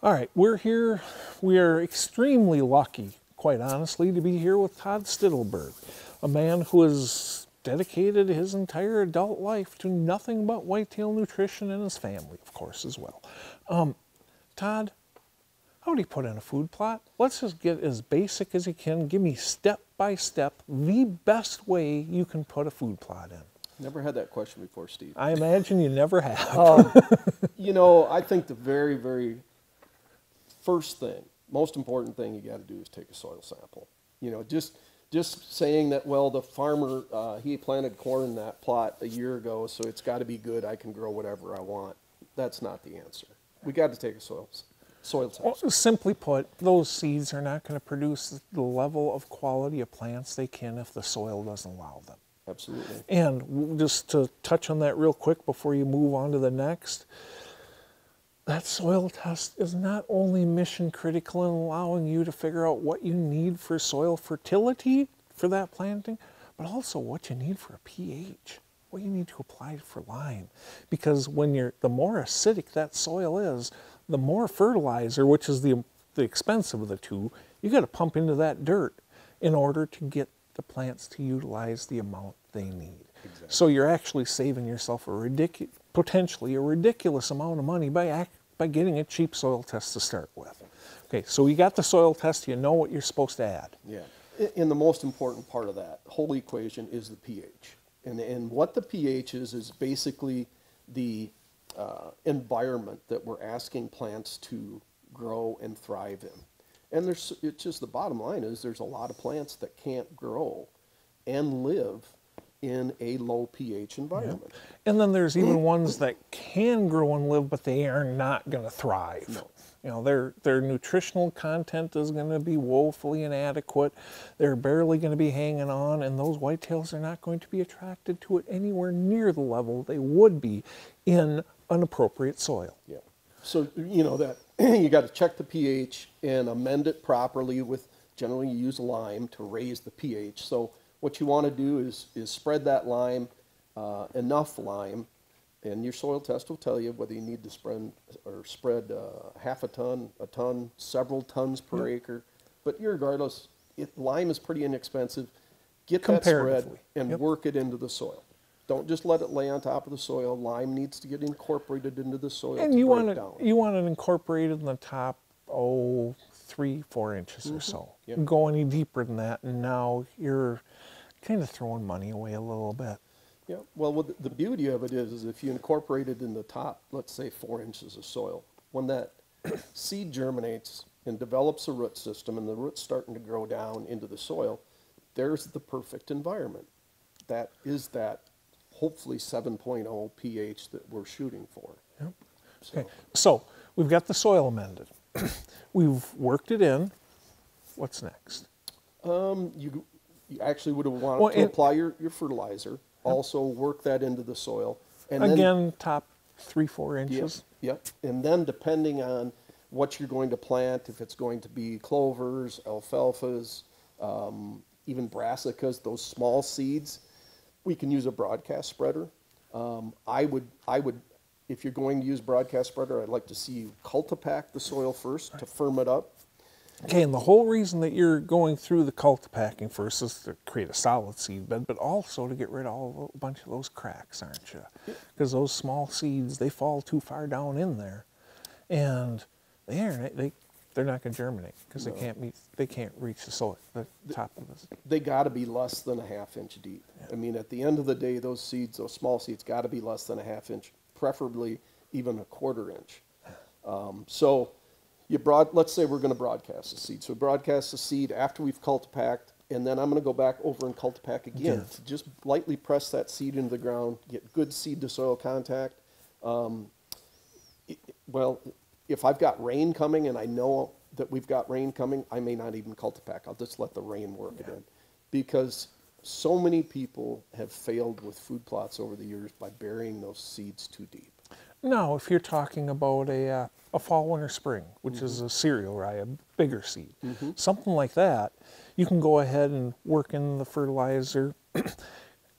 All right, we're here. We are extremely lucky, quite honestly, to be here with Todd Stittelberg, a man who has dedicated his entire adult life to nothing but whitetail nutrition and his family, of course, as well. Todd, how do you put in a food plot? Let's just get as basic as you can. Give me step by step the best way you can put a food plot in. Never had that question before, Steve. I imagine you never have. You know, I think the very, very first thing, most important thing you got to do is take a soil sample. You know, just saying that, well, the farmer, he planted corn in that plot a year ago, so it's got to be good, I can grow whatever I want. That's not the answer. We got to take a soil sample. Well, simply put, those seeds are not going to produce the level of quality of plants they can if the soil doesn't allow them. Absolutely. And just to touch on that real quick before you move on to the next, that soil test is not only mission critical in allowing you to figure out what you need for soil fertility for that planting, but also what you need for a pH, what you need to apply for lime. Because when the more acidic that soil is, the more fertilizer, which is the expensive of the two, you got to pump into that dirt in order to get the plants to utilize the amount they need. Exactly. So you're actually saving yourself potentially a ridiculous amount of money by getting a cheap soil test to start with. Okay, so you got the soil test, you know what you're supposed to add. Yeah, and the most important part of that whole equation is the pH. And what the pH is basically the environment that we're asking plants to grow and thrive in. And it's just the bottom line is there's a lot of plants that can't grow and live in a low pH environment. Yeah. And then there's even ones that can grow and live, but they are not going to thrive. No. You know, their nutritional content is going to be woefully inadequate. They're barely going to be hanging on, and those whitetails are not going to be attracted to it anywhere near the level they would be in an appropriate soil. Yeah. So, you know, that you got to check the pH and amend it properly with, generally you use lime to raise the pH. So what you want to do is spread that lime, enough lime, and your soil test will tell you whether you need to spread half a ton, several tons per acre. But regardless, lime is pretty inexpensive. Get that spread and work it into the soil. Don't just let it lay on top of the soil. Lime needs to get incorporated into the soil and you want it incorporated in the top, 3-4 inches or so. Yep. Go any deeper than that, and now you're kind of throwing money away a little bit. Yeah, well, the beauty of it is if you incorporate it in the top, let's say 4 inches of soil, when that seed germinates and develops a root system and the root's starting to grow down into the soil, there's the perfect environment. That is that hopefully 7.0 pH that we're shooting for. Yep. Okay, so we've got the soil amended. We've worked it in. What's next? You actually would have wanted to apply your fertilizer, also work that into the soil. And again, then, top 3-4 inches. Yep. And then depending on what you're going to plant, if it's going to be clovers, alfalfas, even brassicas, those small seeds, we can use a broadcast spreader. I would, if you're going to use broadcast spreader, I'd like to see you cultipack the soil first to firm it up. Okay, and the whole reason that you're going through the cultipacking first is to create a solid seed bed, but also to get rid of a bunch of those cracks, aren't you? Because those small seeds, they fall too far down in there, and they're not going to germinate because they can't reach the soil, the top of this. They got to be less than a half-inch deep. Yeah. I mean, at the end of the day, those seeds, those small seeds, got to be less than a half-inch, preferably even a quarter-inch. So let's say we're going to broadcast the seed. So broadcast the seed after we've cultipacked, and then I'm going to go back over and cultipack again. To just lightly press that seed into the ground, get good seed-to-soil contact. Well, if I've got rain coming and I know that we've got rain coming, I may not even cultipack. I'll just let the rain work it in. Because so many people have failed with food plots over the years by burying those seeds too deep. Now, if you're talking about a fall, winter, spring, which is a cereal rye, a bigger seed, something like that, you can go ahead and work in the fertilizer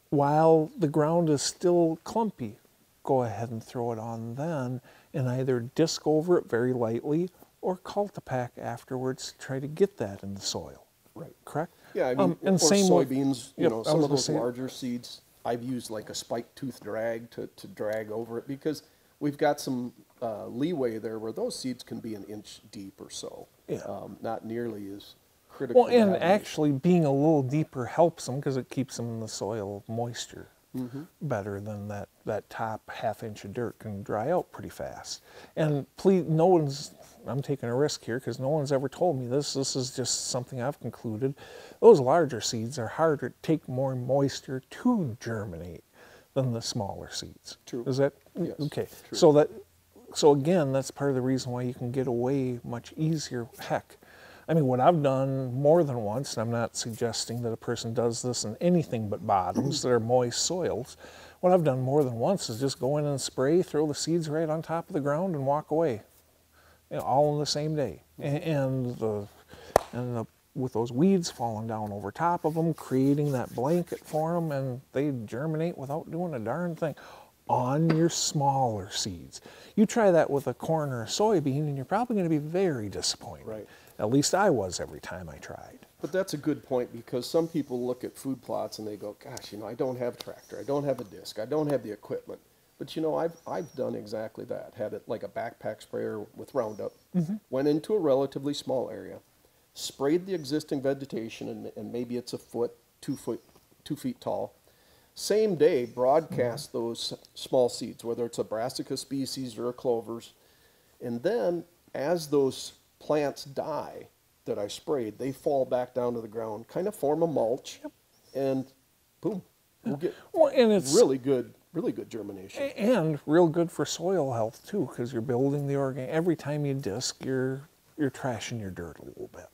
while the ground is still clumpy. Go ahead and throw it on then, and either disc over it very lightly or cultipack afterwards to try to get that in the soil. Right. Correct? Yeah, I mean, and or same with- soybeans, you Yep, know, I some was of gonna those say- larger seeds, I've used like a spike tooth drag to drag over it because we've got some leeway there where those seeds can be an inch deep or so. Yeah. Not nearly as critical. Well, to and having- actually being a little deeper helps them because it keeps them in the soil moisture better than that top half-inch of dirt can dry out pretty fast. And please, no one's, I'm taking a risk here because no one's ever told me this. This is just something I've concluded. Those larger seeds are harder, take more moisture to germinate than the smaller seeds. True. Is that Yes, okay? true. So again, that's part of the reason why you can get away much easier. Heck, I mean, what I've done more than once, and I'm not suggesting that a person does this in anything but bottoms that are moist soils. What I've done more than once is just go in and spray, throw the seeds right on top of the ground, and walk away. You know, all in the same day. With those weeds falling down over top of them, creating that blanket for them, and they germinate without doing a darn thing on your smaller seeds. You try that with a corn or a soybean, and you're probably going to be very disappointed. Right. At least I was every time I tried. But that's a good point because some people look at food plots and they go, gosh, you know, I don't have a tractor, I don't have a disc, I don't have the equipment. But you know, I've done exactly that. Had it like a backpack sprayer with Roundup, went into a relatively small area, sprayed the existing vegetation, and maybe it's a foot, 2 feet tall. Same day, broadcast those small seeds, whether it's a brassica species or a clovers. And then as those plants die that I sprayed, they fall back down to the ground, kind of form a mulch, and boom, we'll get And it's really good germination. and real good for soil health too, because you're building the organ. Every time you disc, you're trashing your dirt a little bit.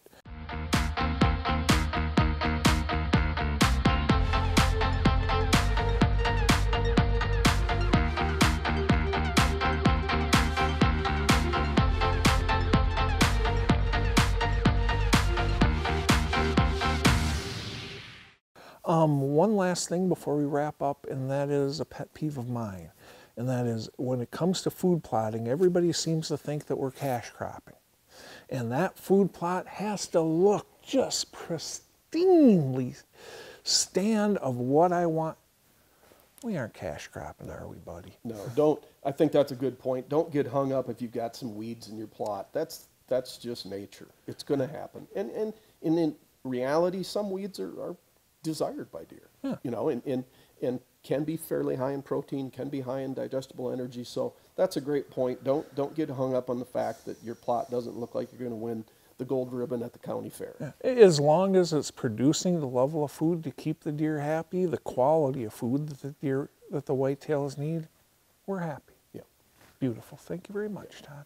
One last thing before we wrap up, and that is a pet peeve of mine. And that is when it comes to food plotting, everybody seems to think that we're cash cropping. And that food plot has to look just pristinely stand of what I want. We aren't cash cropping, are we, buddy? No, don't. I think that's a good point. Don't get hung up if you've got some weeds in your plot. That's just nature. It's going to happen. And in reality, some weeds are desired by deer. Yeah. You know, and can be fairly high in protein, can be high in digestible energy. So that's a great point. Don't get hung up on the fact that your plot doesn't look like you're going to win the gold ribbon at the county fair. Yeah. As long as it's producing the level of food to keep the deer happy, the quality of food that the whitetails need, we're happy. Yeah. Beautiful. Thank you very much, Todd.